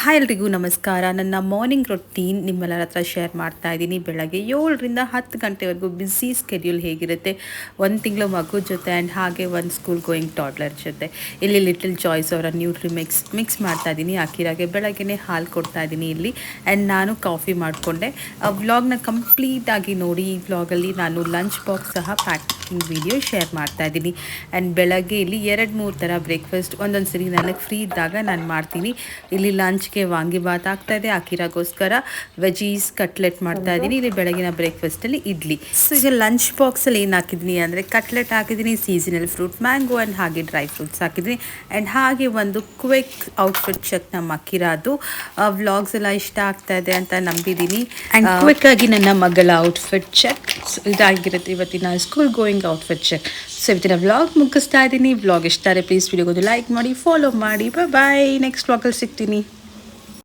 Hi ಎಲ್ರಿಗೂ ನಮಸ್ಕಾರ. ನನ್ನ ಮಾರ್ನಿಂಗ್ ರೊಟೀನ್ ನಿಮ್ಮೆಲ್ಲರ ಹತ್ರ ಶೇರ್ ಮಾಡ್ತಾ ಇದ್ದೀನಿ. ಬೆಳಗ್ಗೆ 7ರಿಂದ 10 ಗಂಟೆವರೆಗೂ ಬ್ಯುಸಿ ಸ್ಕೆಡ್ಯೂಲ್ ಹೇಗಿರುತ್ತೆ, 1 ತಿಂಗಳು ಮಗು ಜೊತೆ ಆ್ಯಂಡ್ ಹಾಗೆ ಒಂದು ಸ್ಕೂಲ್ ಗೋಯಿಂಗ್ ಟಾಡ್ಲರ್ ಜೊತೆ. ಇಲ್ಲಿ ಲಿಟಲ್ ಚಾಯ್ಸ್ ಅವರ ನ್ಯೂಟ್ರಿ ಮಿಕ್ಸ್ ಮಾಡ್ತಾ ಇದ್ದೀನಿ. ಅಕಿರಾಗೆ ಬೆಳಗ್ಗೆ ಹಾಲು ಕೊಡ್ತಾ ಇದ್ದೀನಿ ಇಲ್ಲಿ. ಆ್ಯಂಡ್ ನಾನು ಕಾಫಿ ಮಾಡಿಕೊಂಡೆ. ವ್ಲಾಗ್ನ ಕಂಪ್ಲೀಟಾಗಿ ನೋಡಿ. ಈ ವ್ಲಾಗಲ್ಲಿ ನಾನು ಲಂಚ್ ಬಾಕ್ಸ್ ಸಹ ಪ್ಯಾಕಿಂಗ್ ವಿಡಿಯೋ ಶೇರ್ ಮಾಡ್ತಾ ಇದ್ದೀನಿ. ಆ್ಯಂಡ್ ಬೆಳಗ್ಗೆ ಇಲ್ಲಿ 2-3 ಥರ ಬ್ರೇಕ್ಫಾಸ್ಟ್ ಒಂದೊಂದು ಸರಿ ನನಗೆ ಫ್ರೀ ಇದ್ದಾಗ ನಾನು ಮಾಡ್ತೀನಿ. ಇಲ್ಲಿ ಲಂಚ್ಗೆ ವಾಂಗಿಬಾತ್ ಆಗ್ತಾ ಇದೆ. ಅಕಿರಾಗೋಸ್ಕರ ವೆಜೀಸ್ ಕಟ್ಲೆಟ್ ಮಾಡ್ತಾ ಇದ್ದೀನಿ. ಇಲ್ಲಿ ಬೆಳಗಿನ ಬ್ರೇಕ್ಫಾಸ್ಟಲ್ಲಿ ಇಡ್ಲಿ. ಸೊ ಈಗ ಲಂಚ್ ಬಾಕ್ಸಲ್ಲಿ ಏನು ಹಾಕಿದ್ದೀನಿ ಅಂದರೆ ಕಟ್ಲೆಟ್ ಹಾಕಿದ್ದೀನಿ, ಸೀಸನಲ್ ಫ್ರೂಟ್ ಮ್ಯಾಂಗೋ ಆ್ಯಂಡ್ ಹಾಗೆ ಡ್ರೈ ಫ್ರೂಟ್ಸ್ ಹಾಕಿದ್ದೀನಿ. ಆ್ಯಂಡ್ ಹಾಗೆ ಒಂದು ಕ್ವಿಕ್ ಔಟ್ಫಿಟ್ ಚೆಕ್ ನಮ್ಮ ಅಕಿರಾದು. ವ್ಲಾಗ್ಸ್ ಎಲ್ಲ ಇಷ್ಟ ಆಗ್ತಾ ಇದೆ ಅಂತ ನಂಬಿದ್ದೀನಿ. ಆ್ಯಂಡ್ ಕ್ವಿಕ್ ಆಗಿ ನನ್ನ ಮಗಳ ಔಟ್ಫಿಟ್ ಚೆಕ್ ಇದಾಗಿರುತ್ತೆ ಇವತ್ತಿನ school going outfit check. So ಇವತ್ತಿನ ವ್ಲಾಗ್ ಮುಗಿಸ್ತಾ ಇದ್ದೀನಿ. ವ್ಲಾಗ್ ಇಷ್ಟ ಆದರೆ ಪ್ಲೀಸ್ ವಿಡಿಯೋಗೊಂದು ಲೈಕ್ ಮಾಡಿ, ಫಾಲೋ ಮಾಡಿ. ಬಾಯ್. ನೆಕ್ಸ್ಟ್ ವ್ಲಾಗಲ್ಲಿ ಸಿಗ್ತೀನಿ.